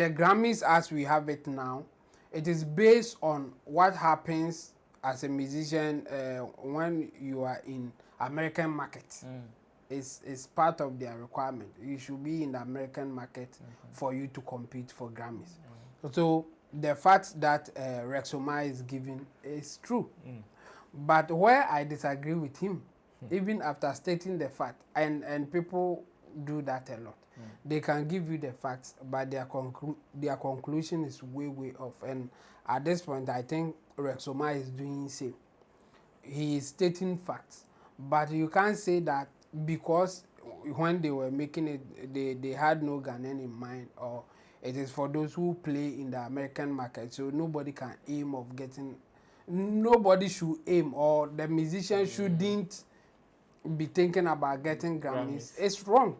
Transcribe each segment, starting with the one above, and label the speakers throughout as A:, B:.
A: the Grammys as we have it now, it is based on what happens as a musician when you are in American market. It's part of their requirement. You should be in the American market for you to compete for Grammys. So the fact that Rex Omar is given is true. But where I disagree with him, even after stating the fact, and people do that a lot, they can give you the facts, but their conclusion is way off. And at this point, I think Rex Omar is doing the same. He is stating facts, but you can't say that because when they were making it, they had no Ghanaian in mind, or it is for those who play in the American market, so nobody can aim of getting, nobody should aim, or the musician shouldn't be thinking about getting Grammys. It's wrong.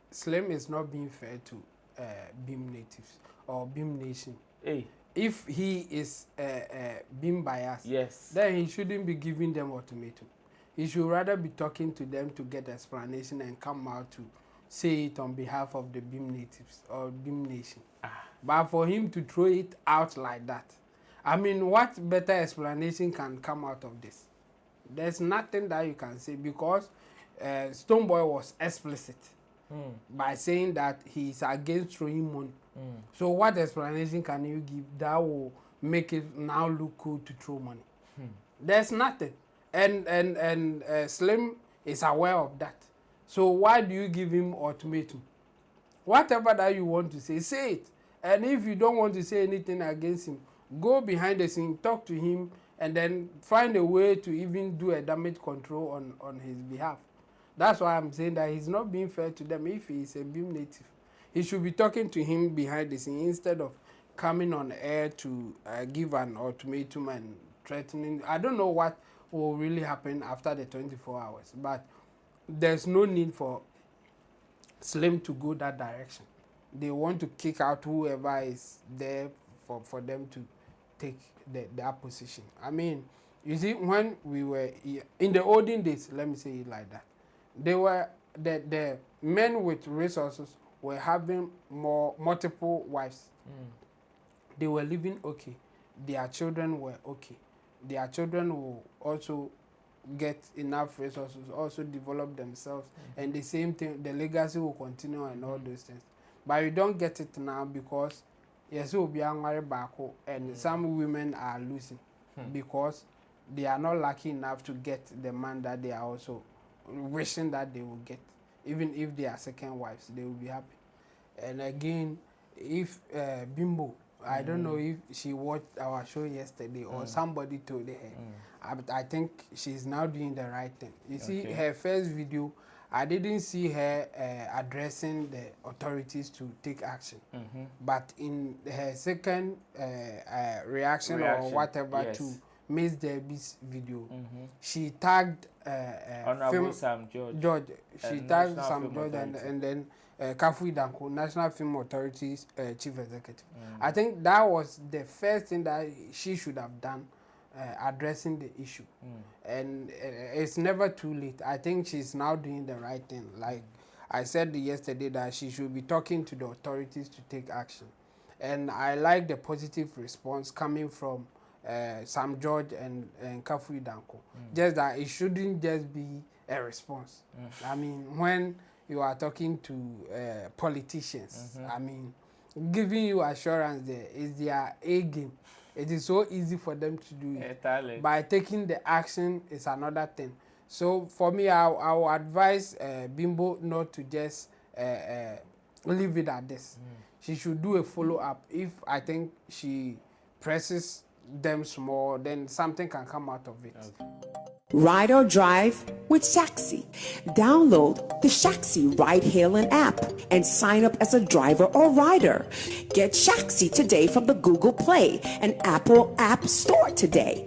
A: Slim is not being fair to Bim natives or Bim nation.
B: Hey.
A: If he is Bim biased,
B: yes,
A: then he shouldn't be giving them ultimatum. He should rather be talking to them to get explanation and come out to say it on behalf of the Bim natives or Bim nation. But for him to throw it out like that, I mean, what better explanation can come out of this? There's nothing that you can say, because Stonebwoy was explicit by saying that he's against throwing money. So what explanation can you give that will make it now look cool to throw money? There's nothing. And Slim is aware of that. So why do you give him ultimatum? Whatever that you want to say it. And if you don't want to say anything against him, go behind the scene, talk to him, and then find a way to even do a damage control on his behalf. That's why I'm saying that he's not being fair to them. If he's a Bim native, he should be talking to him behind the scene instead of coming on air to give an ultimatum and threatening. I don't know what will really happen after the 24 hours, but there's no need for Slim to go that direction. They want to kick out whoever is there for them to take that position. I mean, you see, when we were in the olden days, let me say it like that, they were the men with resources were having multiple wives. They were living okay. Their children were okay. Their children will also get enough resources, also develop themselves, and the same thing, the legacy will continue and all those things. But you don't get it now because yes, will be married back, and some women are losing because they are not lucky enough to get the man that they are also wishing that they will get. Even if they are second wives, they will be happy. And again, if Bimbo, I don't know if she watched our show yesterday or somebody told her, I think she's now doing the right thing. You see, her first video, I didn't see her addressing the authorities to take action. But in her second reaction or whatever to Miss Debbie's video, she tagged
B: Sam
A: George. She tagged Sam George and then Kafui Danko, National Film Authority's Chief Executive. I think that was the first thing that she should have done, addressing the issue. And it's never too late. I think she's now doing the right thing. Like I said yesterday, that she should be talking to the authorities to take action. And I like the positive response coming from Sam George and Kafui Danko. Just that it shouldn't just be a response. I mean, when you are talking to politicians, I mean, giving you assurance there is their A game. It is so easy for them to do it. By taking the action is another thing. So for me, I will advise Bimbo not to just leave it at this. She should do a follow-up. If I think she presses them small, then something can come out of it.
C: Ride or drive with Shaxi. Download the Shaxi ride-hailing app and sign up as a driver or rider. Get Shaxi today from the Google Play and Apple App Store today.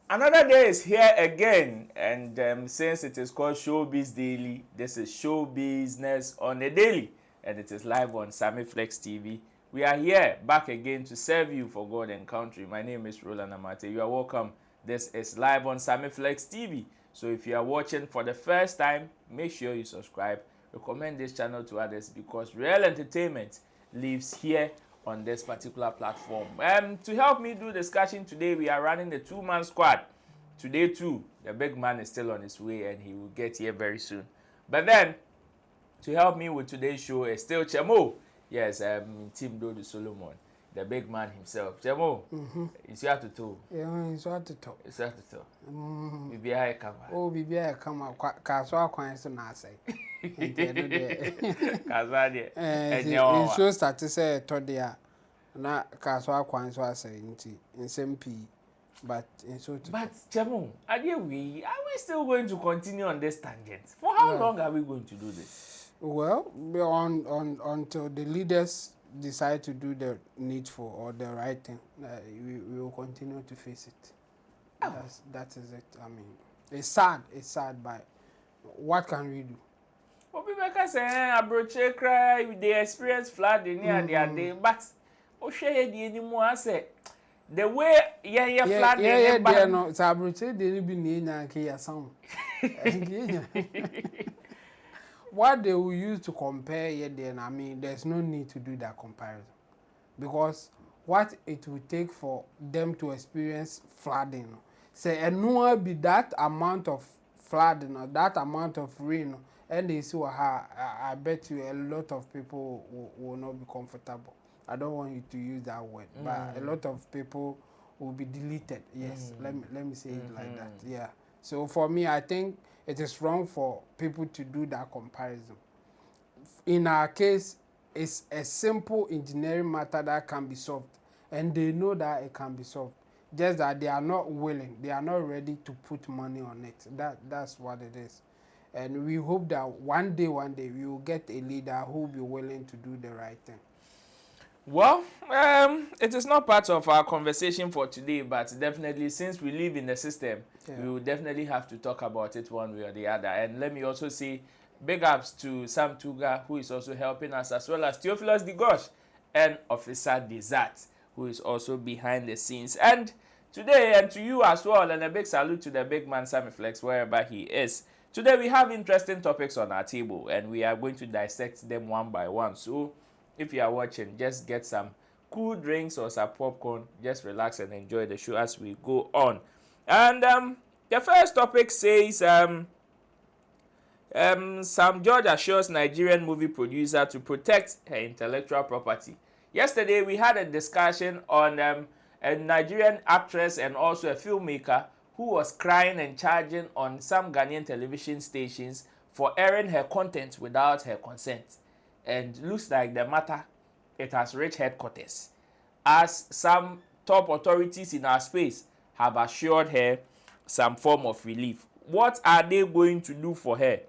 B: Another day is here again, and since it is called Showbiz Daily, this is Show Business on a Daily, and it is live on Sammy Flex TV. We are here back again to serve you for God and country. My name is Roland Amate. You are welcome This is live on Sammy Flex TV. So if you are watching for the first time, make sure you subscribe. Recommend this channel to others because real entertainment lives here on this particular platform. To help me do discussion today, we are running the two-man squad. Today too, the big man is still on his way and he will get here very soon. But then, to help me with today's show is still Chemo. Yes, Team Dodo Solomon, the big man himself. Chemo, it's here to talk.
A: Yeah, it's what to talk.
B: It's here to talk. Bibi I come.
A: Oh, Bibi I come up. Kaswa kwanso na say.
B: Kaswa de.
A: It shows that to say to there. Na kaswa kwanso say nti nsempi. But
B: Chemo, are we still going to continue on this tangent? For how long are we going to do this?
A: Well, until the leaders decide to do the needful or the right thing, we will continue to face it. Oh. That is it. I mean, it's sad, but what can we do?
B: Well, people can say, Abroche cry, they experience flood in here, they but Oshe the anymore, I say. The way flood
A: no Abroche they be near Kia sound. What they will use to compare then, I mean, there's no need to do that comparison. Because what it will take for them to experience flooding, say, and no be that amount of flooding or that amount of rain, and they see how I bet you a lot of people will not be comfortable. I don't want you to use that word, but a lot of people will be deleted. Yes, let me say it like that. Yeah. So for me, I think it is wrong for people to do that comparison. In our case, it's a simple engineering matter that can be solved, and they know that it can be solved. Just that they are not willing, they are not ready to put money on it. That's what it is. And we hope that one day we will get a leader who will be willing to do the right thing.
B: Well, it is not part of our conversation for today, but definitely since we live in the system, we will definitely have to talk about it one way or the other. And let me also say big ups to Sam Tuga, who is also helping us, as well as Theophilus Digosh and Officer Desert, who is also behind the scenes. And today, and to you as well, and a big salute to the big man Sammy Flex, wherever he is. Today we have interesting topics on our table, and we are going to dissect them one by one. So if you are watching, just get some cool drinks or some popcorn. Just relax and enjoy the show as we go on. And the first topic says, Sam George assures Nigerian movie producer to protect her intellectual property. Yesterday, we had a discussion on a Nigerian actress and also a filmmaker who was crying and charging on some Ghanaian television stations for airing her content without her consent. And looks like the matter, it has reached headquarters, as some top authorities in our space have assured her some form of relief. What are they going to do for her?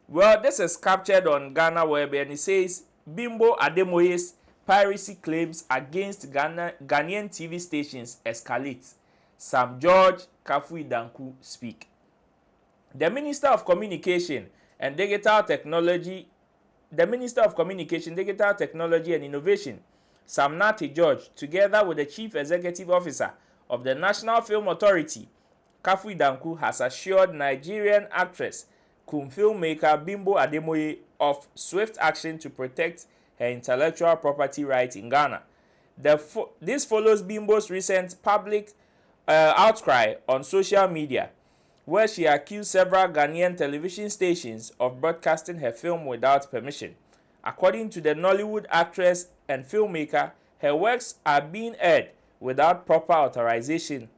B: Well, this is captured on Ghana Web, and it says, Bimbo Ademoye's piracy claims against Ghanaian TV stations escalate. Sam George Kafuidanku speak. The Minister of Communication, Digital Technology and Innovation, Sam George, together with the Chief Executive Officer of the National Film Authority, Kafuidanku, has assured Nigerian actress, filmmaker Bimbo Ademoye of swift action to protect her intellectual property rights in Ghana. This follows Bimbo's recent public outcry on social media, where she accused several Ghanaian television stations of broadcasting her film without permission. According to the Nollywood actress and filmmaker, her works are being aired without proper authorization,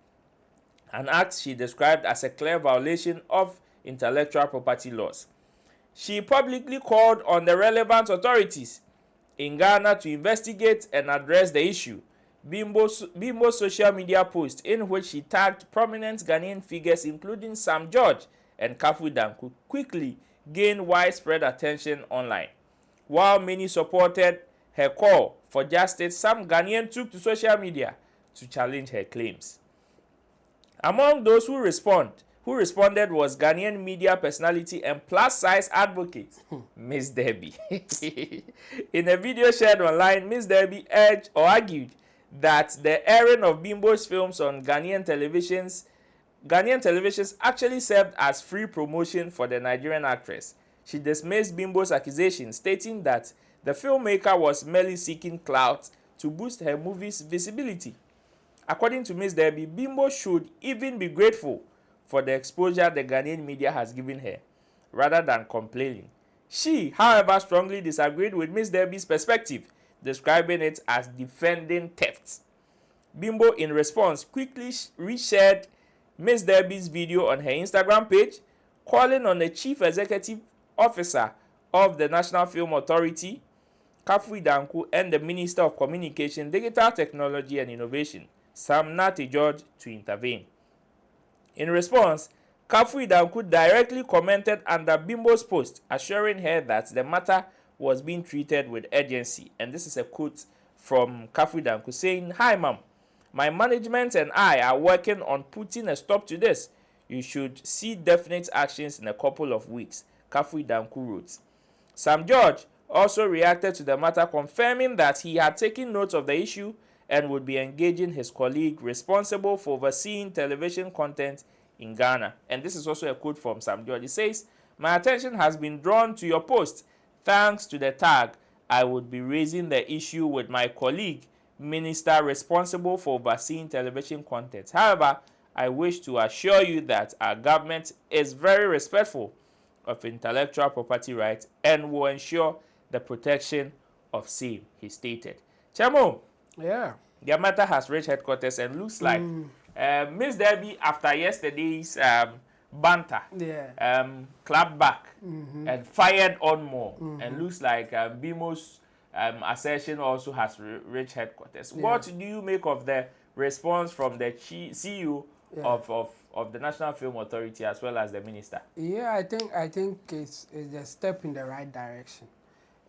B: an act she described as a clear violation of intellectual property laws. She publicly called on the relevant authorities in Ghana to investigate and address the issue. Bimbo's social media post, in which she tagged prominent Ghanaian figures including Sam George and Kafuidanku, quickly gained widespread attention online. While many supported her call for justice, some Ghanaians took to social media to challenge her claims. Among those who responded was Ghanaian media personality and plus-size advocate, Miss Debbie. In a video shared online, Miss Debbie argued that the airing of Bimbo's films on Ghanaian televisions Ghanaian televisions actually served as free promotion for the Nigerian actress. She dismissed Bimbo's accusation, stating that the filmmaker was merely seeking clout to boost her movie's visibility. According to Ms. Debbie, Bimbo should even be grateful for the exposure the Ghanaian media has given her, rather than complaining. She, however, strongly disagreed with Ms. Debbie's perspective, describing it as defending theft. Bimbo, in response, quickly reshared Ms. Debbie's video on her Instagram page, calling on the Chief Executive Officer of the National Film Authority, Kafui Danku, and the Minister of Communication, Digital Technology and Innovation, Sam George, to intervene. In response, Kafui Danku directly commented under Bimbo's post, assuring her that the matter was being treated with urgency. And this is a quote from Kafui Danku saying, "Hi, ma'am. My management and I are working on putting a stop to this. You should see definite actions in a couple of weeks," Kafui Danku wrote. Sam George also reacted to the matter, confirming that he had taken note of the issue and would be engaging his colleague responsible for overseeing television content in Ghana. And this is also a quote from Sam George. He says, "My attention has been drawn to your post. Thanks to the tag, I would be raising the issue with my colleague, minister responsible for overseeing television content. However, I wish to assure you that our government is very respectful of intellectual property rights and will ensure the protection of same," he stated. Chamo,
A: Yeah.
B: the matter has reached headquarters and looks like Miss Debbie, after yesterday's banter, clapped back and fired on more, and looks like Bimo's assertion also has reached headquarters. Yeah. What do you make of the response from the CEO of the National Film Authority as well as the minister?
A: Yeah, I think it's a step in the right direction.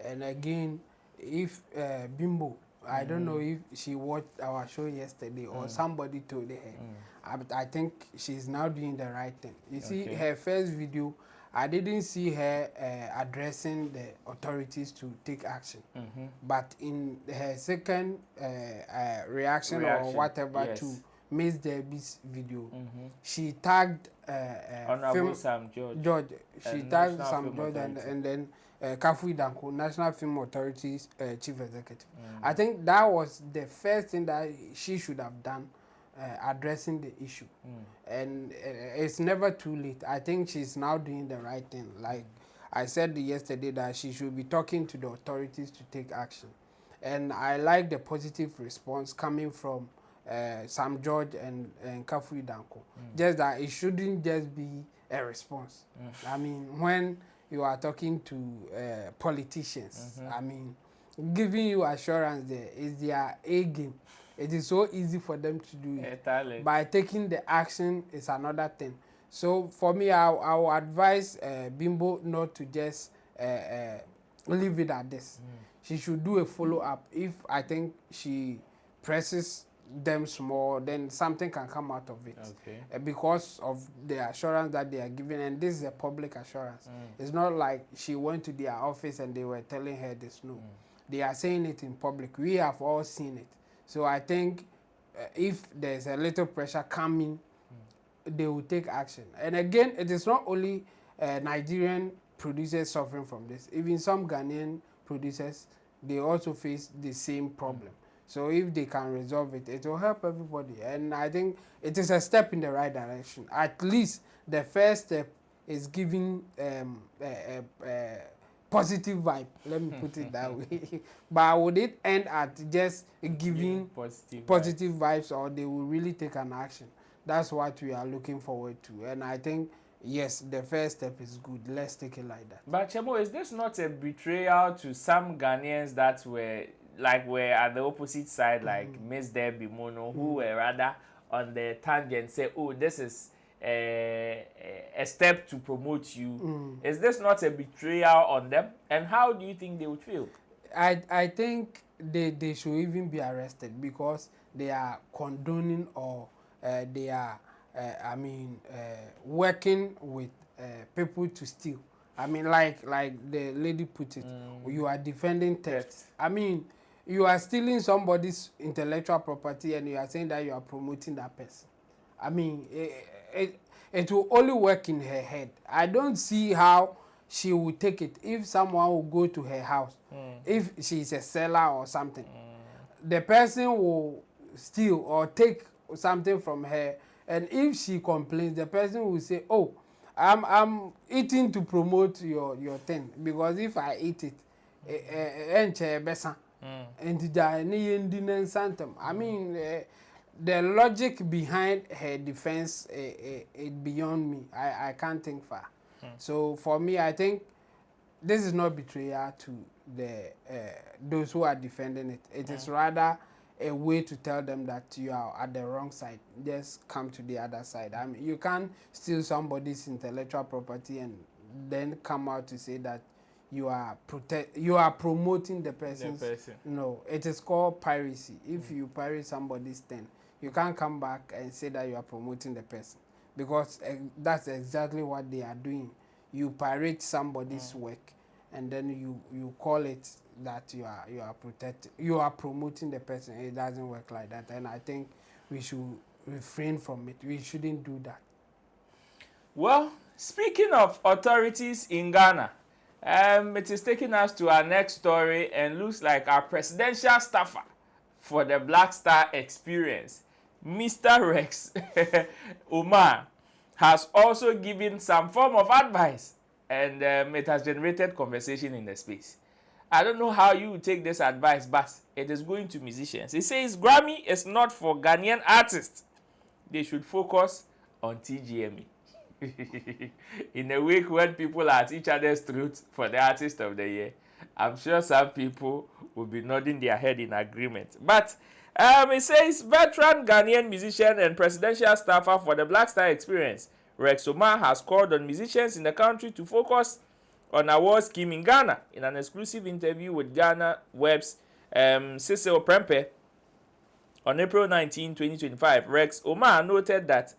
A: And again, if Bimbo, I don't know if she watched our show yesterday or somebody told her, I think she's now doing the right thing. You see, her first video, I didn't see her addressing the authorities to take action. But in her second reaction or whatever to Miss Debbie's video, she tagged
B: Honorable Sam
A: George. She tagged Sam George and then Kafui Danku, National Film Authority's Chief Executive. I think that was the first thing that she should have done, addressing the issue. And it's never too late. I think she's now doing the right thing. Like I said yesterday, that she should be talking to the authorities to take action. And I like the positive response coming from Sam George and Kafui Danku. Just that it shouldn't just be a response. I mean, when you are talking to politicians, I mean, giving you assurance there is their A game. It is so easy for them to do it. By taking the action is another thing. So for me, I will advise Bimbo not to just leave it at this. She should do a follow-up. If I think she presses them small, then something can come out of it. Because of the assurance that they are giving, and this is a public assurance. It's not like she went to their office and they were telling her this. No. They are saying it in public. We have all seen it. So I think if there's a little pressure coming, they will take action. And again, it is not only Nigerian producers suffering from this. Even some Ghanaian producers, they also face the same problem. So if they can resolve it, it will help everybody. And I think it is a step in the right direction. At least the first step is giving positive vibe. Let me put it that way. But would it end at just giving positive vibes, or they will really take an action? That's what we are looking forward to. And I think, yes, the first step is good. Let's take it like that.
B: But Chemo, is this not a betrayal to some Ghanaians that were at the opposite side, like Miss Debbie Mono, who were rather on the tangent, say, oh, this is a step to promote you? Is this not a betrayal on them? And how do you think they would feel?
A: I think they should even be arrested, because they are condoning, or they are working with people to steal. I mean, like the lady put it, you are defending theft. I mean, you are stealing somebody's intellectual property and you are saying that you are promoting that person. I mean, it will only work in her head. I don't see how she will take it if someone will go to her house, if she's a seller or something. The person will steal or take something from her, and if she complains, the person will say, oh, I'm eating to promote your thing, because if I eat it, I mean, the logic behind her defense is beyond me. I can't think far. So for me, I think this is not betrayal to the those who are defending it. It is rather a way to tell them that you are at the wrong side. Just come to the other side. I mean, you can't steal somebody's intellectual property and then come out to say that you are promoting the person's. No, it is called piracy. If you pirate somebody's thing, you can't come back and say that you are promoting the person, because that's exactly what they are doing. You pirate somebody's work, and then you call it that you are promoting the person. It doesn't work like that, and I think we should refrain from it. We shouldn't do that.
B: Well, speaking of authorities in Ghana, it is taking us to our next story, and looks like our presidential staffer for the Black Star experience, Mr. Rex Omar, has also given some form of advice, and it has generated conversation in the space. I don't know how you would take this advice, but it is going to musicians. He says Grammy is not for Ghanaian artists. They should focus on TGME. In a week when people are at each other's throats for the Artist of the Year, I'm sure some people will be nodding their head in agreement. But it says veteran Ghanaian musician and presidential staffer for the Black Star experience, Rex Omar, has called on musicians in the country to focus on award scheme in Ghana. In an exclusive interview with Ghana Web's Cecil Prempe on April 19, 2025, Rex Omar noted that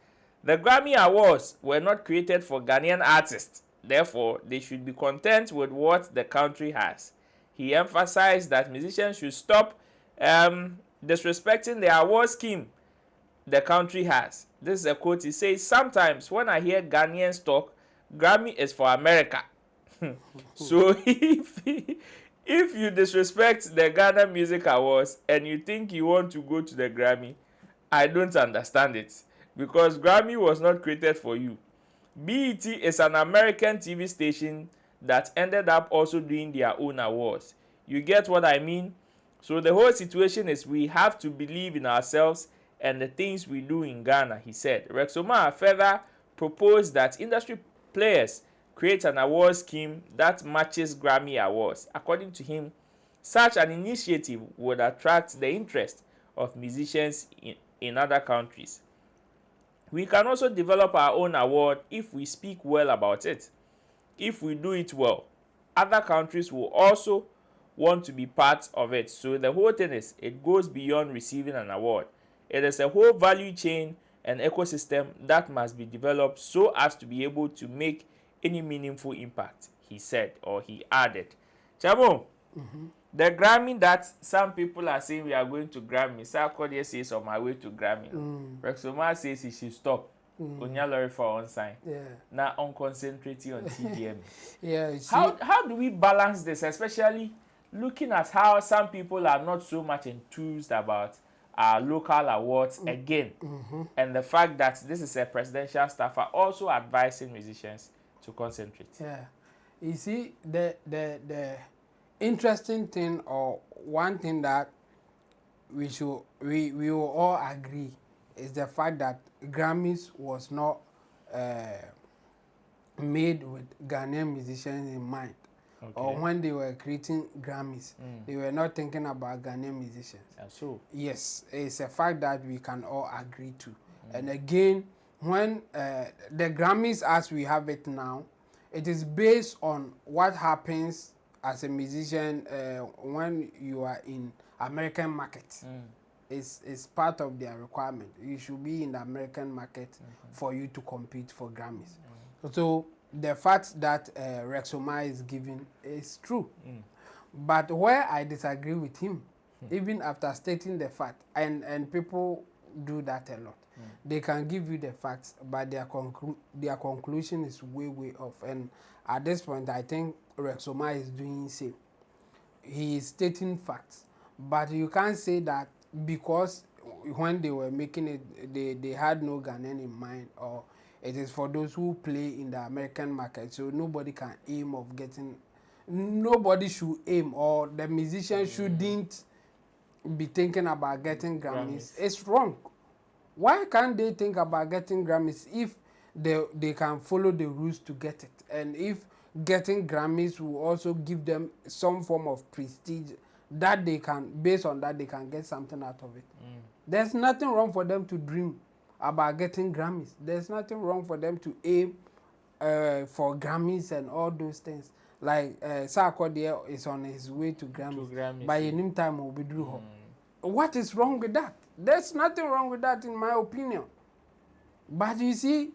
B: the Grammy Awards were not created for Ghanaian artists. Therefore, they should be content with what the country has. He emphasized that musicians should stop disrespecting the award scheme the country has. This is a quote. He says, sometimes when I hear Ghanaians talk, Grammy is for America. So if you disrespect the Ghana Music Awards and you think you want to go to the Grammy, I don't understand it, because Grammy was not created for you. BET is an American TV station that ended up also doing their own awards. You get what I mean? So the whole situation is we have to believe in ourselves and the things we do in Ghana, he said. Rex Omar further proposed that industry players create an award scheme that matches Grammy Awards. According to him, such an initiative would attract the interest of musicians in other countries. We can also develop our own award if we speak well about it. If we do it well, other countries will also want to be part of it. So the whole thing is, it goes beyond receiving an award. It is a whole value chain and ecosystem that must be developed so as to be able to make any meaningful impact, he said, or he added. Chamo, the Grammy that some people are saying we are going to Grammy, Sarkodie says on my way to Grammy. Rex Omar says he should stop. Onya lorry for on sign. Now on concentrating on TDM. How do we balance this, especially looking at how some people are not so much enthused about our local awards again, and the fact that this is a presidential staffer also advising musicians to concentrate.
A: You see, the interesting thing, or one thing that we will all agree, is the fact that Grammys was not made with Ghanaian musicians in mind. Or when they were creating Grammys, they were not thinking about Ghanaian musicians.
B: So
A: yes, it's a fact that we can all agree to. And again, when the Grammys as we have it now, it is based on what happens as a musician when you are in American market. It's part of their requirement. You should be in the American market for you to compete for Grammys. So the fact that Rex Omar is giving is true. But where I disagree with him, even after stating the fact, and people do that a lot, They can give you the facts, but their conclusion is way off. And at this point, I think Rexoma is doing same. He is stating facts, but you can't say that because when they were making it, they had no Ghanaian in mind, or it is for those who play in the American market. So nobody can aim of getting. Nobody should aim, or the musician shouldn't be thinking about getting Grammys. It's wrong. Why can't they think about getting Grammys if they can follow the rules to get it? And if getting Grammys will also give them some form of prestige that they can, based on that, they can get something out of it. There's nothing wrong for them to dream about getting Grammys. There's nothing wrong for them to aim for Grammys and all those things. Like Sarkodie is on his way to Grammys. By any time will be through. What is wrong with that? There's nothing wrong with that, in my opinion. But you see,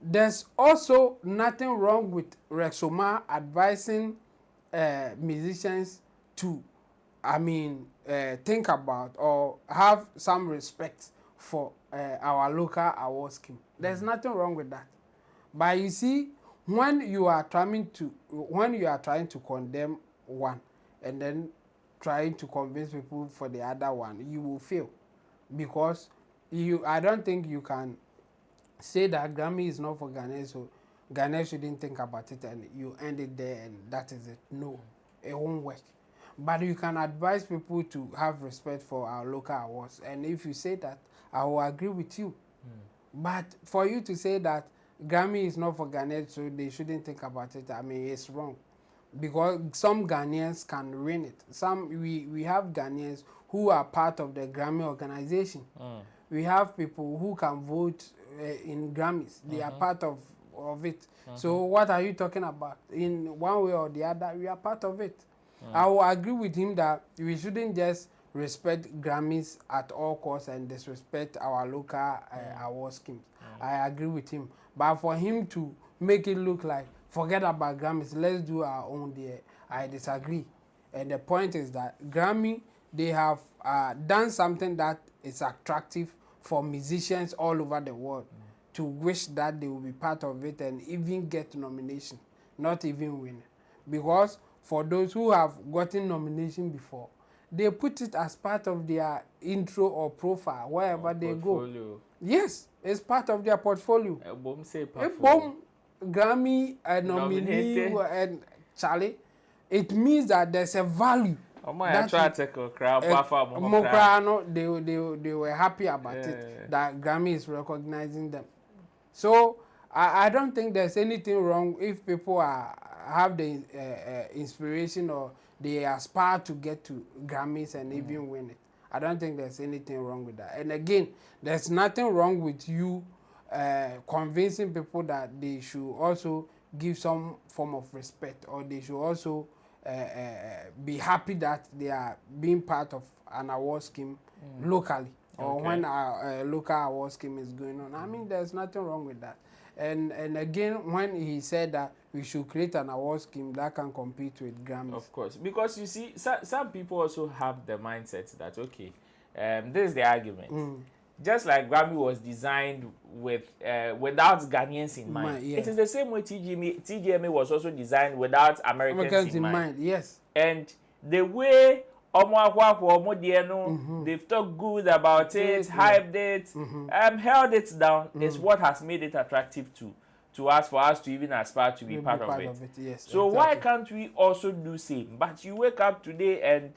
A: there's also nothing wrong with Rexoma advising musicians to, think about or have some respect for our local award scheme. There's nothing wrong with that. But you see, when you are trying to condemn one and then trying to convince people for the other one, you will fail, because I don't think you can say that Grammy is not for Ghana, so Ghana shouldn't think about it, and you end it there and that is it. No, it won't work. But you can advise people to have respect for our local awards, and if you say that, I will agree with you. But for you to say that Grammy is not for Ghana, so they shouldn't think about it, it's wrong. Because some Ghanaians can win it. We have Ghanaians who are part of the Grammy organization. We have people who can vote in Grammys. They are part of it. So what are you talking about? In one way or the other, we are part of it. I will agree with him that we shouldn't just respect Grammys at all costs and disrespect our local award schemes. I agree with him. But for him to make it look like, forget about Grammys, let's do our own there, I disagree. And the point is that Grammy, they have done something that is attractive for musicians all over the world to wish that they will be part of it and even get nomination, not even win. Because for those who have gotten nomination before, they put it as part of their intro or profile wherever they go. Yes, it's part of their portfolio. Grammy nominee and Charlie, it means that there's a value. They were happy about it, that Grammy is recognizing them. So I don't think there's anything wrong if people have the inspiration or they aspire to get to Grammys and even win it. I don't think there's anything wrong with that. And again, there's nothing wrong with you convincing people that they should also give some form of respect, or they should also be happy that they are being part of an award scheme locally, or when our local award scheme is going on. There's nothing wrong with that. And again, when he said that we should create an award scheme that can compete with Grammys.
B: Of course, because you see, some people also have the mindset that, okay, this is the argument. Just like Grammy was designed without Ghanaians in mind. It is the same way TGMA was also designed without Americans in mind.
A: Yes.
B: And the way Omar they've talked good about it, hyped it, held it down, is what has made it attractive to us, for us to even aspire to be part of it.
A: Yes,
B: so why can't we also do same? But you wake up today and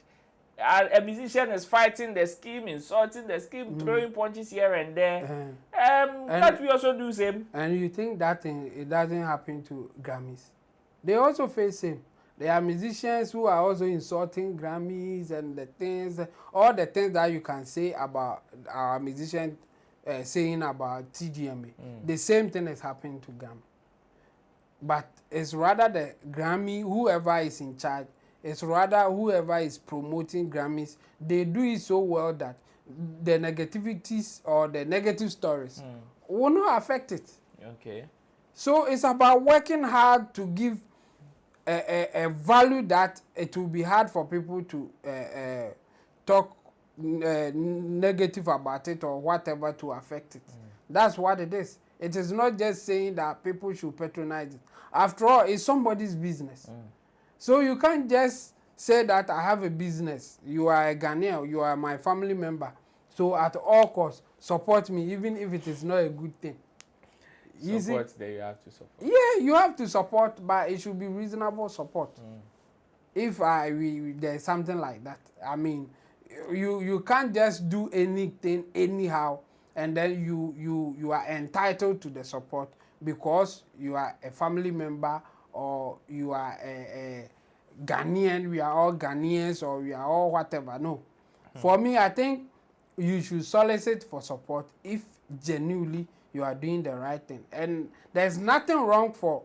B: a musician is fighting the scheme, insulting the scheme, throwing punches here and there. Can't we also do same?
A: And you think that it doesn't happen to Grammys? They also face same. There are musicians who are also insulting Grammys and all the things that you can say about our musicians saying about TGMA. The same thing is happening to Grammy. But it's rather the Grammy, whoever is in charge, it's rather whoever is promoting Grammys, they do it so well that the negativities or the negative stories will not affect it.
B: Okay.
A: So it's about working hard to give a value that it will be hard for people to talk negative about it or whatever to affect it. That's what it is. It is not just saying that people should patronize it. After all, it's somebody's business. So you can't just say that I have a business. You are a Ghanaian, you are my family member. So at all costs, support me, even if it is not a good thing.
B: Support that you have to support.
A: Yeah, you have to support, but it should be reasonable support. If there's something like that, I mean, you can't just do anything anyhow, and then you are entitled to the support because you are a family member or you are a Ghanaian. We are all Ghanaians or we are all whatever. No, for me, I think you should solicit for support if genuinely you are doing the right thing, and there's nothing wrong for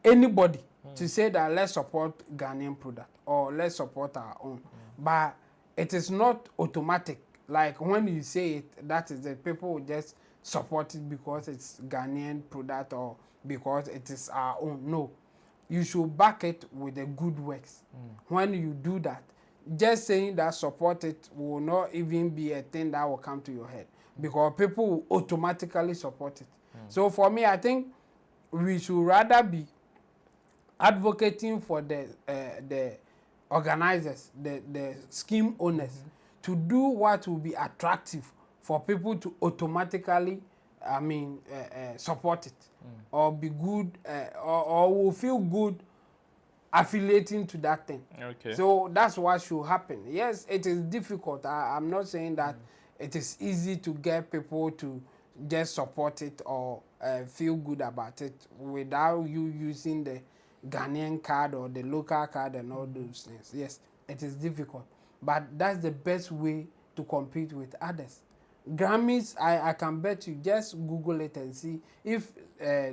A: anybody to say that let's support Ghanaian product or let's support our own, but it is not automatic. Like when you say it, that is it. People will just support it because it's Ghanaian product or because it is our own. No, you should back it with the good works. When you do that, just saying that support it will not even be a thing that will come to your head because people will automatically support it. So for me, I think we should rather be advocating for the organizers, the scheme owners, to do what will be attractive for people to automatically, I mean, support it or be good or will feel good affiliating to that thing.
B: Okay.
A: So that's what should happen. Yes, it is difficult. I'm not saying that it is easy to get people to just support it or feel good about it without you using the Ghanaian card or the local card and all those things. Yes, it is difficult, but that's the best way to compete with others. Grammys, I can bet you, just Google it and see if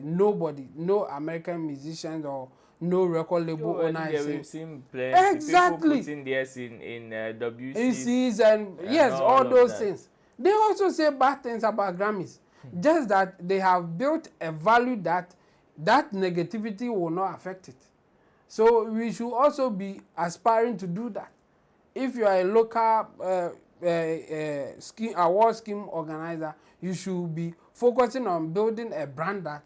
A: no American musicians or no record label owner is
B: we've seen plenty
A: exactly
B: people putting theirs in
A: WCs and yes, all those things. They also say bad things about Grammys, just that they have built a value that negativity will not affect it. So we should also be aspiring to do that. If you are a local award scheme organizer, you should be focusing on building a brand that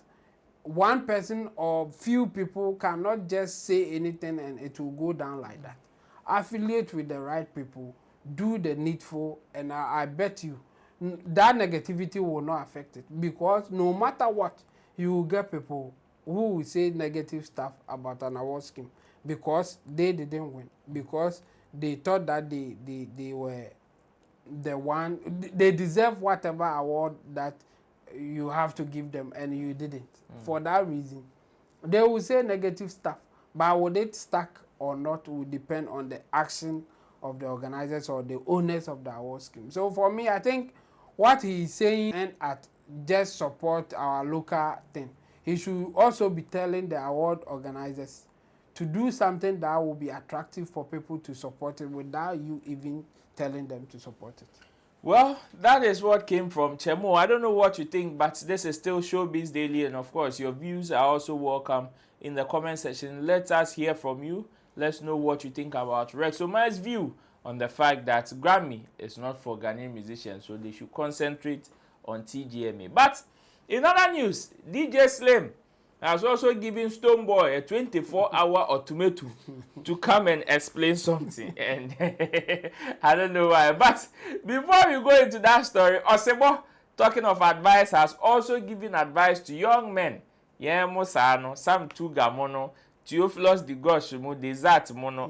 A: one person or few people cannot just say anything and it will go down like that. Affiliate with the right people, do the needful, and I bet you that negativity will not affect it, because no matter what, you will get people who will say negative stuff about an award scheme because they didn't win, because they thought that they were the one, they deserve whatever award that you have to give them and you didn't. For that reason, they will say negative stuff, but would it stack or not will depend on the action of the organizers or the owners of the award scheme. So for me, I think what he is saying and at just support our local thing, he should also be telling the award organizers to do something that will be attractive for people to support it without you even telling them to support it.
B: Well, that is what came from Chemo. I don't know what you think, but this is still Showbiz Daily, and of course, your views are also welcome in the comment section. Let us hear from you. Let's know what you think about Rex Omar's view on the fact that Grammy is not for Ghanaian musicians, so they should concentrate on TGMA. But in other news, DJ Slim has also given Stonebwoy a 24-hour ultimatum to come and explain something. And I don't know why. But before we go into that story, Osebo, talking of advice, has also given advice to young men. Yemo Sano, Sam Tuga Mono, Theophilus de Goshimu, Desert Mono.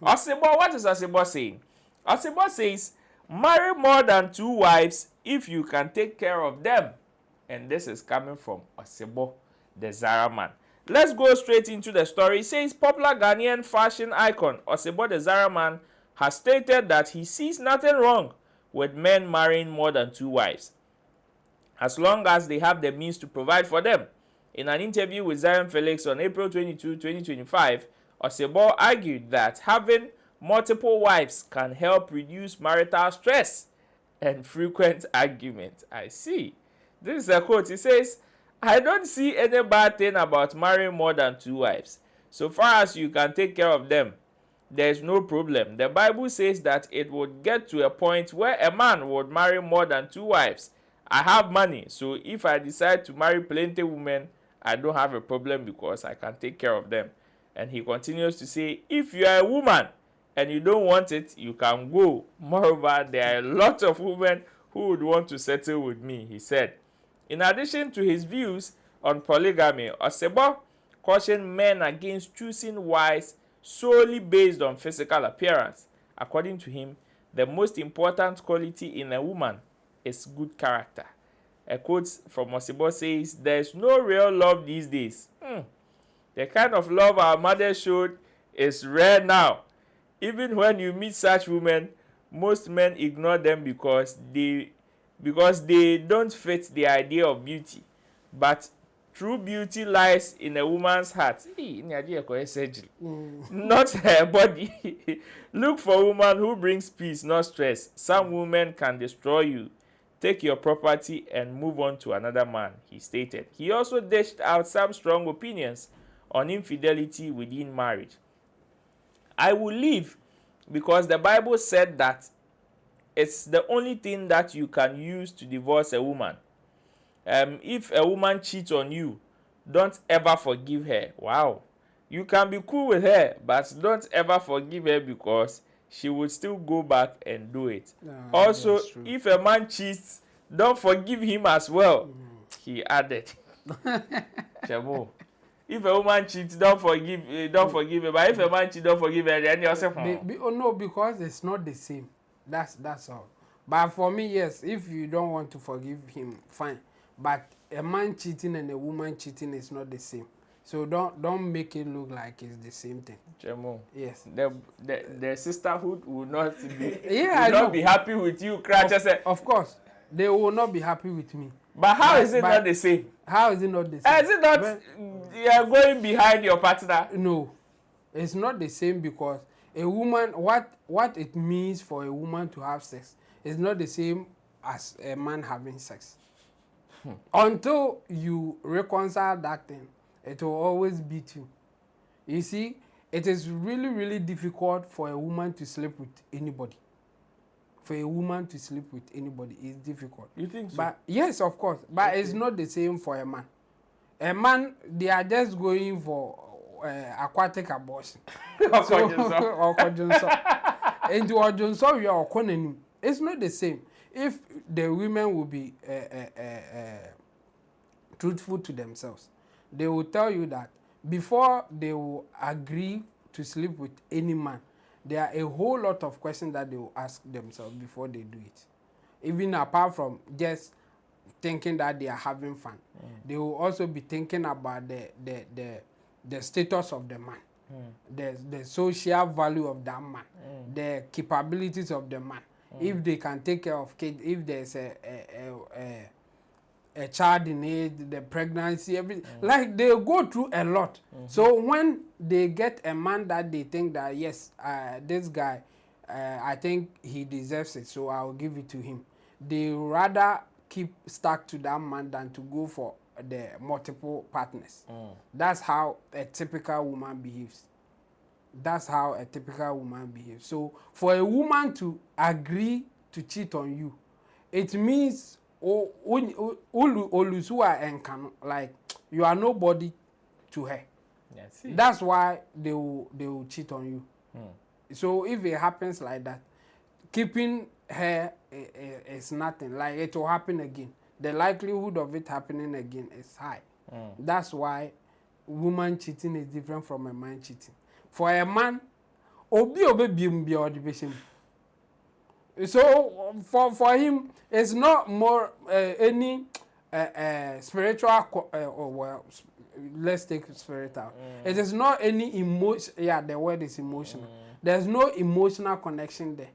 B: Osebo, what is Osebo saying? Osebo says, marry more than 2 wives if you can take care of them. And this is coming from Osebo, the Zara man. Let's go straight into the story. It says popular Ghanaian fashion icon Osebo the Zara man has stated that he sees nothing wrong with men marrying more than 2 wives, as long as they have the means to provide for them. In an interview with Zion Felix on April 22, 2025, Osebo argued that having multiple wives can help reduce marital stress and frequent arguments. I see. This is a quote. He says, I don't see any bad thing about marrying more than 2 wives, so far as you can take care of them. there's no problem. The Bible says that it would get to a point where a man would marry more than 2 wives. I have money, so if I decide to marry plenty women, I don't have a problem because I can take care of them. And he continues to say, if you are a woman and you don't want it, you can go. Moreover, there are a lot of women who would want to settle with me, he said. In addition to his views on polygamy, Osebo cautioned men against choosing wives solely based on physical appearance. According to him, the most important quality in a woman is good character. A quote from Osebo says, there's no real love these days. The kind of love our mother showed is rare now. Even when you meet such women, most men ignore them because they don't fit the idea of beauty. But true beauty lies in a woman's heart. Not her body. Look for a woman who brings peace, not stress. Some women can destroy you, take your property, and move on to another man, he stated. He also dished out some strong opinions on infidelity within marriage. I will leave because the Bible said that it's the only thing that you can use to divorce a woman. If a woman cheats on you, don't ever forgive her. Wow. You can be cool with her, but don't ever forgive her because she would still go back and do it. Also, if a man cheats, don't forgive him as well. He added. Chamo. If a woman cheats, don't forgive her. But if a man cheats, don't forgive her. Then yourself.
A: No, because it's not the same. That's all. But for me, yes, if you don't want to forgive him, fine. But a man cheating and a woman cheating is not the same. So don't make it look like it's the same thing.
B: Chemo.
A: Yes.
B: The sisterhood will not be be happy with you.
A: Of course, they will not be happy with me.
B: But how is it not the same?
A: How is it not the same?
B: Is it not you are going behind your partner?
A: No, it's not the same because a woman, what it means for a woman to have sex is not the same as a man having sex. Until you reconcile that thing, it will always beat you. You see, it is really, really difficult for a woman to sleep with anybody. For a woman to sleep with anybody is difficult.
B: You think so?
A: But yes, of course. But it's not the same for a man. A man, they are just going for aquatic abortion. It's not the same. If the women will be truthful to themselves, they will tell you that before they will agree to sleep with any man, there are a whole lot of questions that they will ask themselves before they do it. Even apart from just thinking that they are having fun, they will also be thinking about the status of the man, the social value of that man, the capabilities of the man. If they can take care of kids, if there's a child in it, the pregnancy, everything. Like they go through a lot. So when they get a man that they think that yes, this guy, I think he deserves it, so I'll give it to him. They rather keep stuck to that man than to go for the multiple partners. That's how a typical woman behaves. That's how a typical woman behaves. So for a woman to agree to cheat on you, it means like you are nobody to her.
B: Yes.
A: That's why they will cheat on you. So if it happens like that, keeping her is nothing. Like it will happen again. The likelihood of it happening again is high. That's why woman cheating is different from a man cheating. For a man, so for him, it's not more any spiritual. Well, let's take spirit out. It is not any emotion. Yeah, the word is emotional. There's no emotional connection there.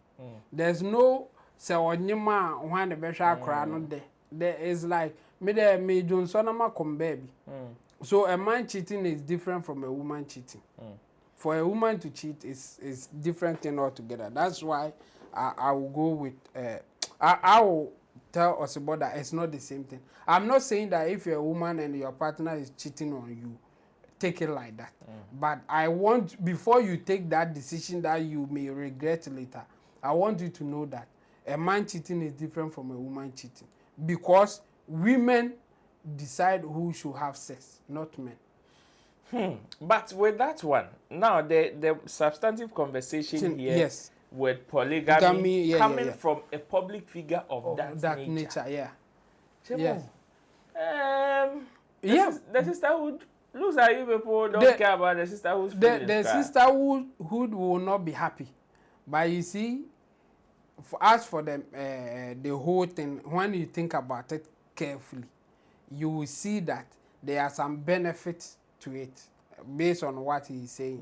A: There's no say onyima when the besha cry no there. There is like me Johnson ama come baby. So a man cheating is different from a woman cheating. For a woman to cheat is different thing altogether. That's why I will go with I will tell Osebo that it's not the same thing. I'm not saying that if you're a woman and your partner is cheating on you, take it like that. But I want, before you take that decision that you may regret later, I want you to know that a man cheating is different from a woman cheating. Because women decide who should have sex, not men.
B: But with that one, now the substantive conversation here
A: yes.
B: with polygamy coming
A: yeah.
B: from a public figure of that nature.
A: Yeah.
B: Yes. The sisterhood. Looks like you people don't care about the sisterhood.
A: The sisterhood will not be happy. But you see, as for the whole thing, when you think about it carefully, you will see that there are some benefits to it based on what he is saying.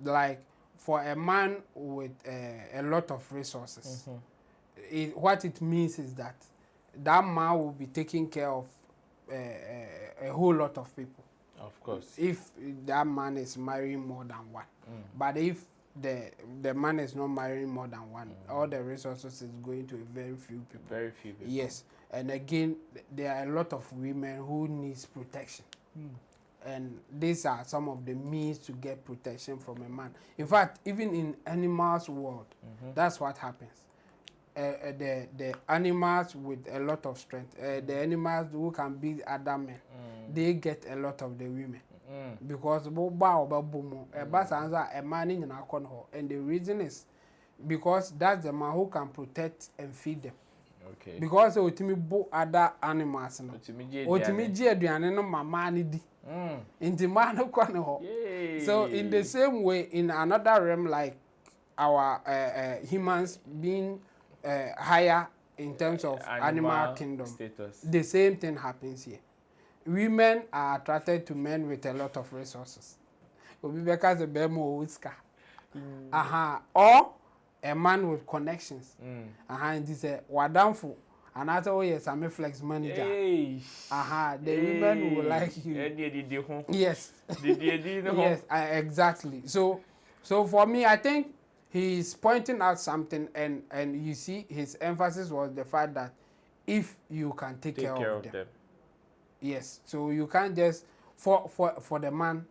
A: Like for a man with a lot of resources, what it means is that that man will be taking care of a whole lot of people.
B: Of course.
A: If that man is marrying more than one. But if the man is not marrying more than one, all the resources is going to very few people.
B: Very few people.
A: Yes. And again, there are a lot of women who needs protection. And these are some of the means to get protection from a man. In fact, even in animals world, that's what happens. The animals with a lot of strength, the animals who can beat other men, they get a lot of the women. Because a man in and the reason is because that's the man who can protect and feed them.
B: Okay.
A: Because ultimately other animals so in the same way, in another realm, like our humans being higher in terms of animal kingdom status, the same thing happens here. Women are attracted to men with a lot of resources. Because the Bemo Whisker. Or a man with connections. And this is Wadamfu. And that's all yes, I'm a flex manager. The women will like you. Yes. Yes, exactly. So for me, I think he's pointing out something, and you see his emphasis was the fact that if you can take care of them. Yes, so you can't just for the man,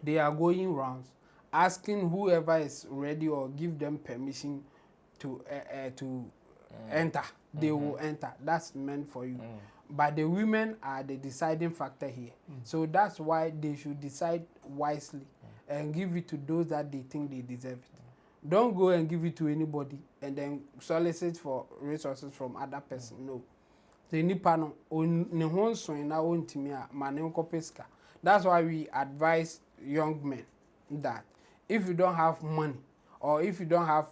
A: they are going rounds asking whoever is ready or give them permission to enter. They will enter. That's meant for you. But the women are the deciding factor here. So that's why they should decide wisely and give it to those that they think they deserve it. Don't go and give it to anybody and then solicit for resources from other person. No. That's why we advise young men that if you don't have money or if you don't have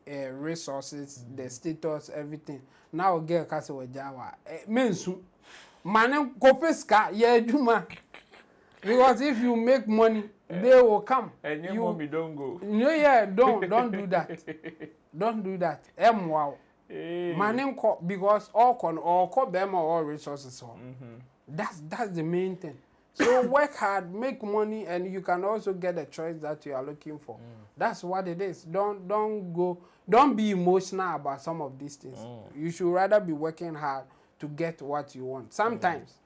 A: resources, the status, everything, now get kase wajawa mensu mane kopeska ye juma, because if you make money they will come
B: and your mommy don't go.
A: No, yeah, don't do that. Don't do that. Wow. Mane because all them are all resources. That's the main thing. So work hard, make money, and you can also get a choice that you are looking for. That's what it is. Don't be emotional about some of these things. You should rather be working hard to get what you want. Sometimes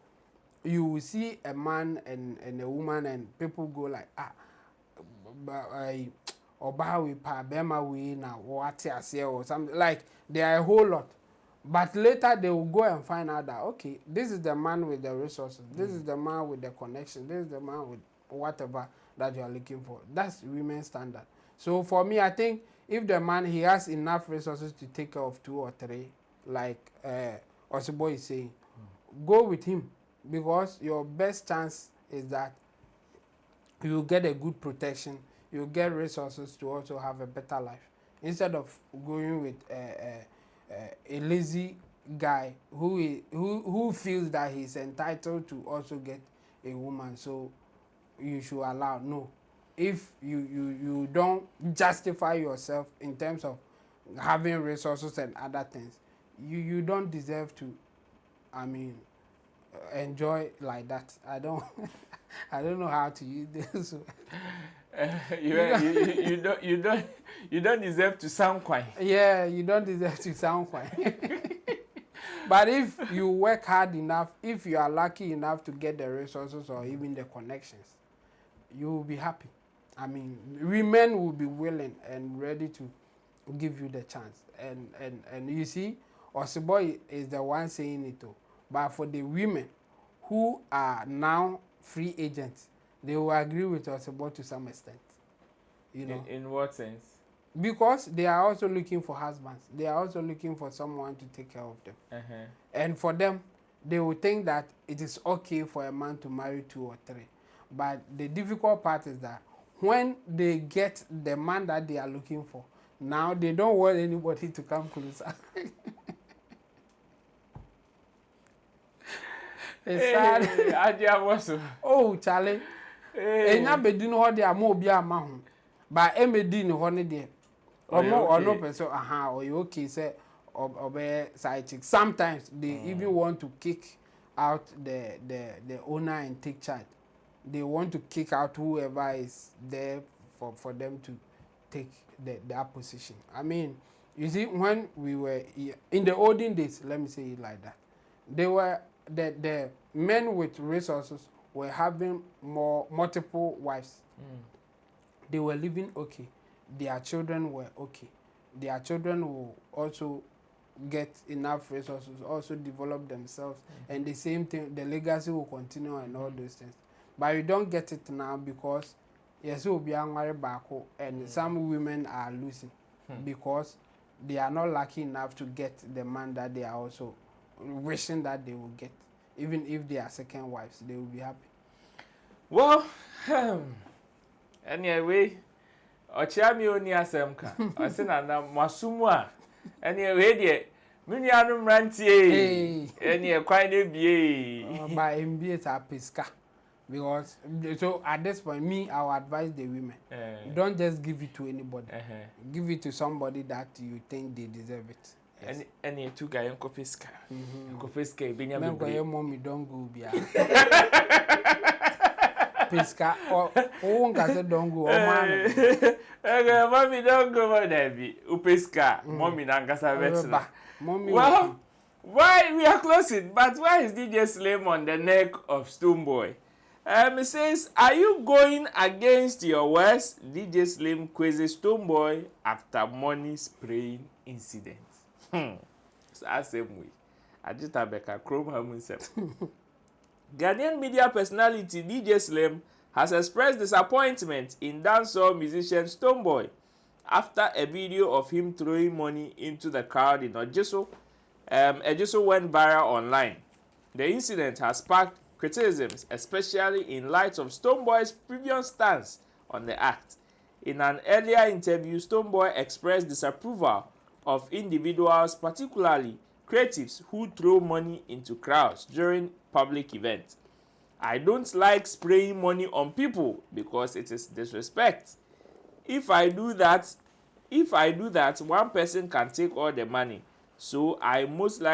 A: you will see a man and a woman and people go like, or something like there are a whole lot. But later they will go and find out that, okay, this is the man with the resources, this is the man with the connection, this is the man with whatever that you are looking for. That's women's standard. So for me, I think if the man, he has enough resources to take care of 2 or 3, like Osebo is saying, go with him, because your best chance is that you get a good protection, you get resources to also have a better life, instead of going with a lazy guy who feels that he's entitled to also get a woman. So you should allow. No, if you don't justify yourself in terms of having resources and other things, you don't deserve to, I mean, enjoy like that. I don't I don't know how to use this.
B: You don't deserve to sound quiet.
A: Yeah, you don't deserve to sound quiet. But if you work hard enough, if you are lucky enough to get the resources or even the connections, you will be happy. I mean, women will be willing and ready to give you the chance. And you see, Osebo is the one saying it too. But for the women who are now free agents, they will agree with Osebo to some extent. You know.
B: In what sense?
A: Because they are also looking for husbands. They are also looking for someone to take care of them. And for them, they will think that it is okay for a man to marry 2 or 3. But the difficult part is that when they get the man that they are looking for, now they don't want anybody to come closer. It's sad. Oh, Charlie. And now be doing what they are more be a man. But Emedi no honey there. Or no person, or you okay, say, or side chick. Sometimes they even want to kick out the owner and take charge. They want to kick out whoever is there for them to take that position. I mean, you see, when we were in the olden days, let me say it like that, they were the men with resources were having multiple wives. They were living okay. Their children were okay. Their children will also get enough resources, also develop themselves, and the same thing, the legacy will continue and all those things. But you don't get it now because yes, will be married back, and some women are losing because they are not lucky enough to get the man that they are also wishing that they will get. Even if they are second wives, they will be happy.
B: Well, anyway, Ochami oni asemka. Osina na masumu a. Anyway de minianu mrantie. Eni kwan na bie.
A: By MBA ta pesca. Because so at this point, me, I will advise the women. Don't just give it to anybody. Give it to somebody that you think they deserve it.
B: Yes. Any two guy enko pesca. Enko pesca benya me.
A: Menko your mommy don't go bia. Pesca or won't say don't go Omar.
B: Mommy don't go for Debbie. Upesca. Mommy nangasa vetina.
A: Mommy.
B: Well, why we are closing, but why is DJ Slim on the neck of Stonebwoy? It says, are you going against your words? DJ Slim quizzes Stonebwoy after money spraying incident. So I same way. I just have a chrome himself. Ghanaian media personality DJ Slim has expressed disappointment in dancehall musician Stonebwoy after a video of him throwing money into the crowd in Ojeso. Ojeso went viral online. The incident has sparked criticisms, especially in light of Stonebwoy's previous stance on the act. In an earlier interview, Stonebwoy expressed disapproval of individuals, particularly creatives who throw money into crowds during public events. I don't like spraying money on people because it is disrespect. If I do that, one person can take all the money. So I mostly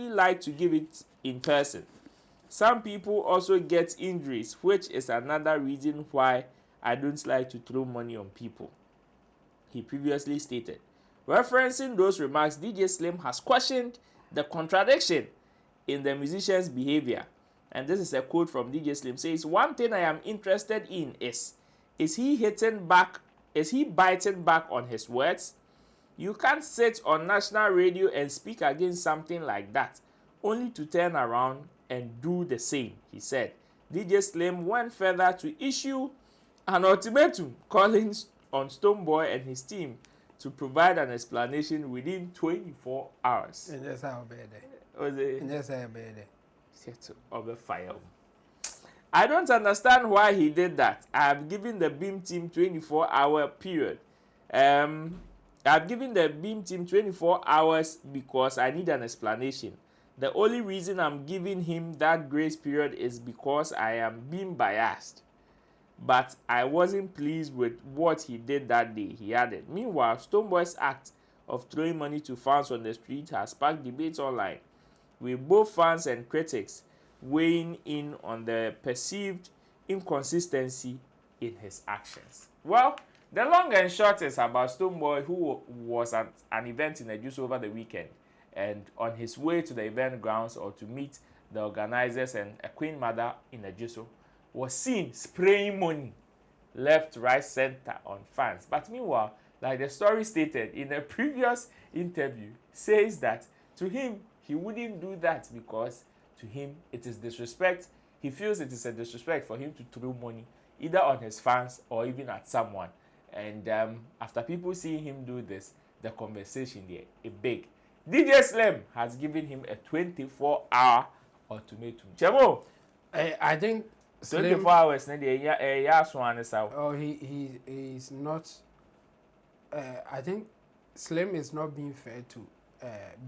B: like to give it in person. Some people also get injuries, which is another reason why I don't like to throw money on people, he previously stated. Referencing those remarks, DJ Slim has questioned the contradiction in the musician's behavior. And this is a quote from DJ Slim. Says, one thing I am interested in is he biting back on his words? You can't sit on national radio and speak against something like that, only to turn around and do the same, he said. DJ Slim went further to issue an ultimatum calling on Stonebwoy and his team to provide an explanation within 24 hours.
A: And that's how bad
B: I don't understand why he did that. I have given the Beam team 24-hour period. I've given the Beam team 24 hours because I need an explanation. The only reason I'm giving him that grace period is because I am being biased. But I wasn't pleased with what he did that day, he added. Meanwhile, Stonebwoy's act of throwing money to fans on the street has sparked debates online, with both fans and critics weighing in on the perceived inconsistency in his actions. Well, the long and short is about Stonebwoy, who was at an event in Ojeso over the weekend, and on his way to the event grounds or to meet the organizers and a queen mother in Ojeso, was seen spraying money left, right, center on fans. But meanwhile, like the story stated in a previous interview, says that to him, he wouldn't do that because to him, it is disrespect. He feels it is a disrespect for him to throw money either on his fans or even at someone. And after people seeing him do this, the conversation there is big. DJ Slim has given him a 24-hour ultimatum. Chemo,
A: I think
B: 24 hours.
A: Oh, he's not. I think Slim is not being fair to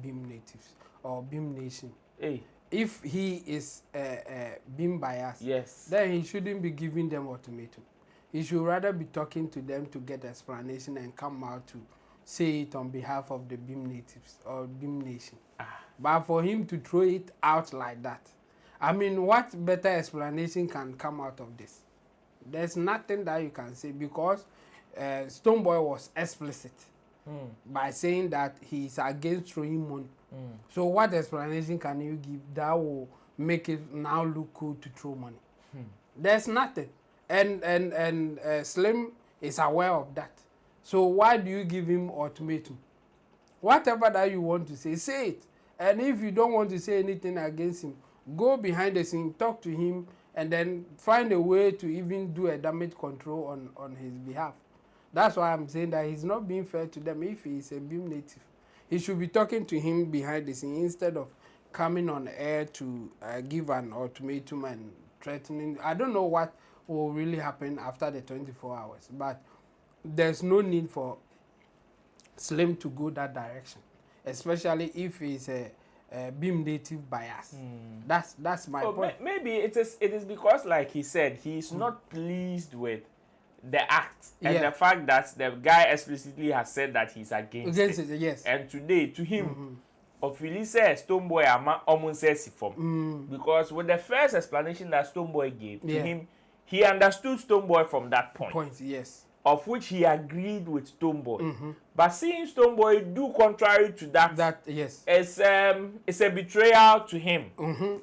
A: Bim natives or Bim Nation.
B: Hey.
A: If he is Bim biased,
B: yes,
A: then he shouldn't be giving them ultimatum. He should rather be talking to them to get explanation and come out to say it on behalf of the Bim natives or Bim Nation. But for him to throw it out like that, I mean, what better explanation can come out of this? There's nothing that you can say because Stonebwoy was explicit by saying that he's against throwing money. So what explanation can you give that will make it now look cool to throw money? There's nothing. And Slim is aware of that. So why do you give him ultimatum? Whatever that you want to say it. And if you don't want to say anything against him, go behind the scene, talk to him, and then find a way to even do a damage control on his behalf. That's why I'm saying that he's not being fair to them if he's a Bim native. He should be talking to him behind the scene instead of coming on air to give an ultimatum and threatening. I don't know what will really happen after the 24 hours, but there's no need for Slim to go that direction, especially if he's a Bim native bias. That's my point.
B: Maybe it is because, like he said, he's not pleased with the act and the fact that the guy explicitly has said that he's against it.
A: Yes.
B: And today, to him, Ophelia says Stonebwoy ama almost says from because with the first explanation that Stonebwoy gave to him, he understood Stonebwoy from that point.
A: Yes.
B: Of which he agreed with Stonebwoy. But seeing Stonebwoy do contrary to that, it's a betrayal to him.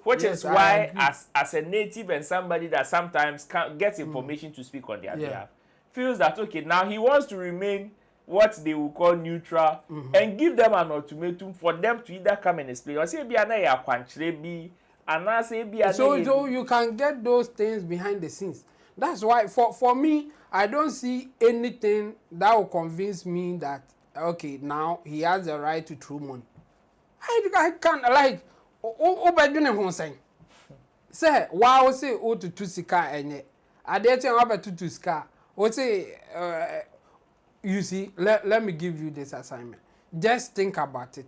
B: Which is why, as a native and somebody that sometimes gets information to speak on their behalf, feels that okay, now he wants to remain what they will call neutral and give them an ultimatum for them to either come and explain or say
A: so you can get those things behind the scenes. That's why for me, I don't see anything that will convince me that okay, now he has the right to throw money. I can't like say wow say to sika enye ade che wa betu to sika o say you see let me give you this assignment. Just think about it.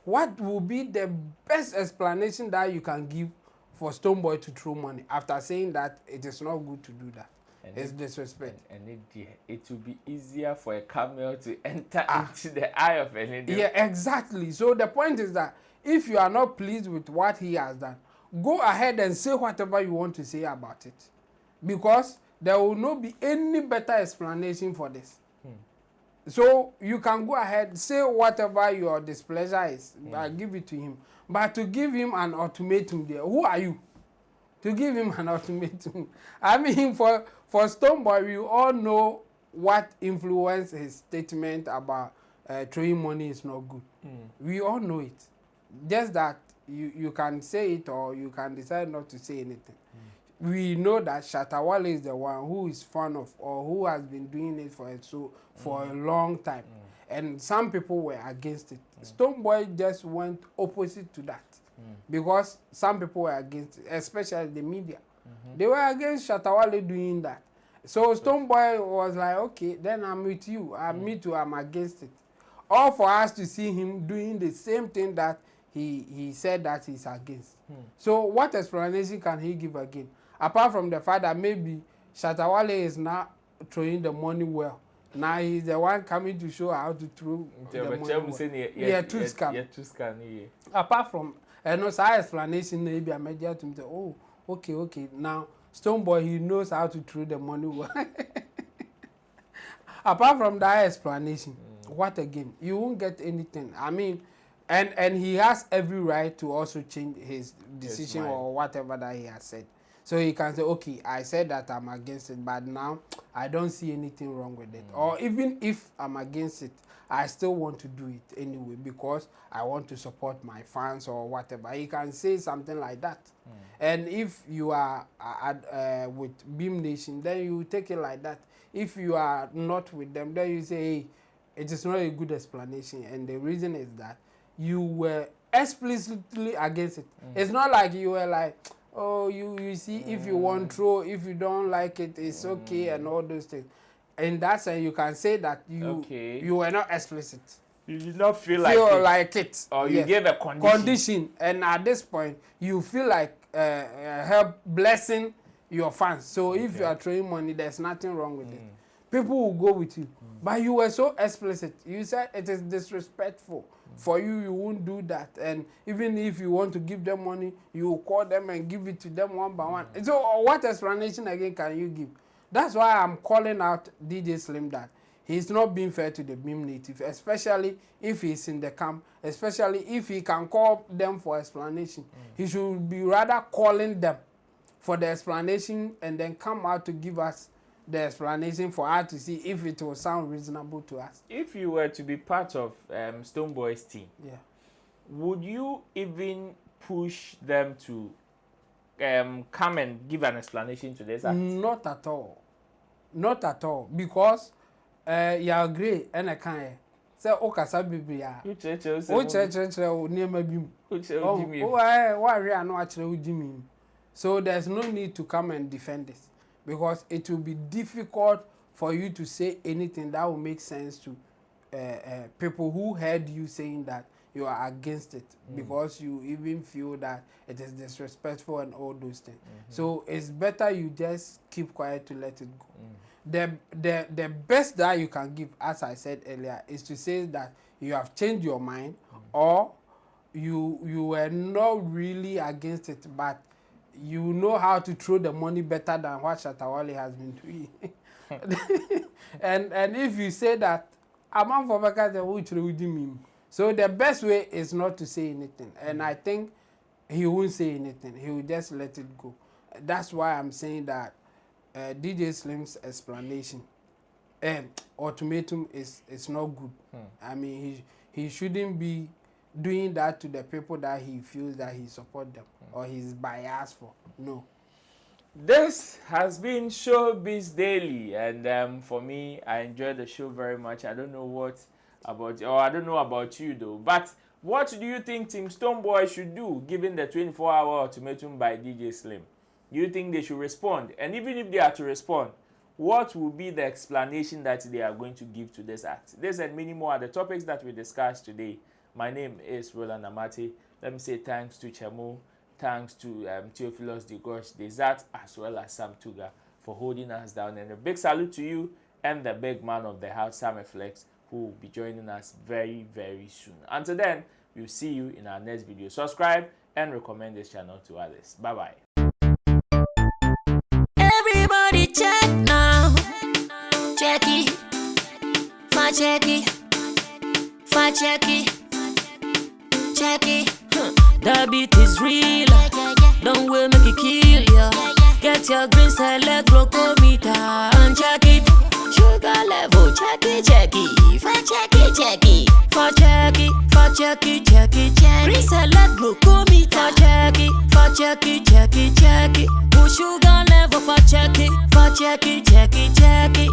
A: What will be the best explanation that you can give for Stonebwoy to throw money after saying that it is not good to do that? It's disrespect.
B: And it will be easier for a camel to enter into the eye of an idiot.
A: Yeah, exactly. So the point is that if you are not pleased with what he has done, go ahead and say whatever you want to say about it. Because there will not be any better explanation for this. So you can go ahead, say whatever your displeasure is, give it to him. But to give him an ultimatum there, who are you? To give him an ultimatum. I mean, for Stonebwoy, we all know what influenced his statement about throwing money is not good. We all know it. Just that you can say it or you can decide not to say anything. We know that Shatawale is the one who is fond of or who has been doing it for a long time. And some people were against it. Stonebwoy just went opposite to that. Because some people were against it, especially the media. They were against Shatawale doing that. So Stonebwoy was like, okay, then I'm with you. Me too, I'm against it. Or for us to see him doing the same thing that he said that he's against. So what explanation can he give again? Apart from the fact that maybe Shatawale is not throwing the money well. Now he's the one coming to show how to throw the money well. Too scam. Apart from no explanation, maybe a media to say, oh, okay. Now Stonebwoy, he knows how to throw the money well. Apart from that explanation, what again? You won't get anything. I mean, and he has every right to also change his decision or whatever that he has said. So he can say, okay, I said that I'm against it, but now I don't see anything wrong with it. Or even if I'm against it, I still want to do it anyway because I want to support my fans or whatever. He can say something like that. And if you are with Beam Nation, then you take it like that. If you are not with them, then you say, hey, it is not a good explanation. And the reason is that you were explicitly against it. It's not like you were like, oh, you see, if you want throw, if you don't like it, it's okay, and all those things. In that sense, you can say that you were not explicit.
B: You did not feel
A: like it.
B: Or you gave a condition.
A: And at this point, you feel like help blessing your fans. So if you are throwing money, there's nothing wrong with it. People will go with you. But you were so explicit. You said it is disrespectful. For you won't do that. And even if you want to give them money, you will call them and give it to them one by one. So what explanation again can you give? That's why I'm calling out DJ Slim that he's not being fair to the Beam native, especially if he's in the camp, especially if he can call them for explanation. He should be rather calling them for the explanation and then come out to give us the explanation for us to see if it will sound reasonable to us.
B: If you were to be part of Stonebwoy's team, would you even push them to come and give an explanation to this act?
A: Not at all. Not at all. Because you agree and I can't say okasa bibia. O che niema bim. Why we are not actually Jimmy. So there's no need to come and defend this. Because it will be difficult for you to say anything that will make sense to people who heard you saying that you are against it, because you even feel that it is disrespectful and all those things. So it's better you just keep quiet to let it go. The best that you can give, as I said earlier, is to say that you have changed your mind, or you were not really against it, but you know how to throw the money better than what Shatawale has been doing. and if you say that, I'm for me. So the best way is not to say anything. And I think he won't say anything. He will just let it go. That's why I'm saying that DJ Slim's explanation and ultimatum is not good. I mean, he shouldn't be doing that to the people that he feels that he support them or he's biased for. No.
B: This has been Showbiz Daily, and for me, I enjoyed the show very much. I don't know I don't know about you though, but what do you think Team Stonebwoy should do given the 24-hour ultimatum by DJ Slim? Do you think they should respond? And even if they are to respond, what will be the explanation that they are going to give to this act? This and many more are the topics that we discussed today. My name is Roland Amati. Let me say thanks to Chemo, thanks to Theophilus Digosh, Desat, as well as Sam Tuga for holding us down. And a big salute to you and the big man of the house, Sammy Flex, who will be joining us very, very soon. Until then, we'll see you in our next video. Subscribe and recommend this channel to others. Bye-bye.
D: Everybody check now. Check it. Fact check it. Fact check it. Check it. The beat is real. Don't wait, make it kill ya. Get your green select glucometer and check it. Sugar level, check it, check it. Fact check it, check it. Fact check it, fact check it, check it, check it. Green select glucometer. Fact check it, fact check it, check it, check it. Put sugar level, fact check it, fact check it, check it, check it.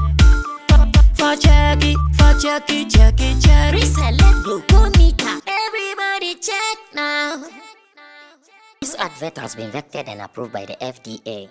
D: Fact check it, fact check it, check it, check it. Green select glucometer. Everybody check now.
E: This advert has been vetted and approved by the FDA.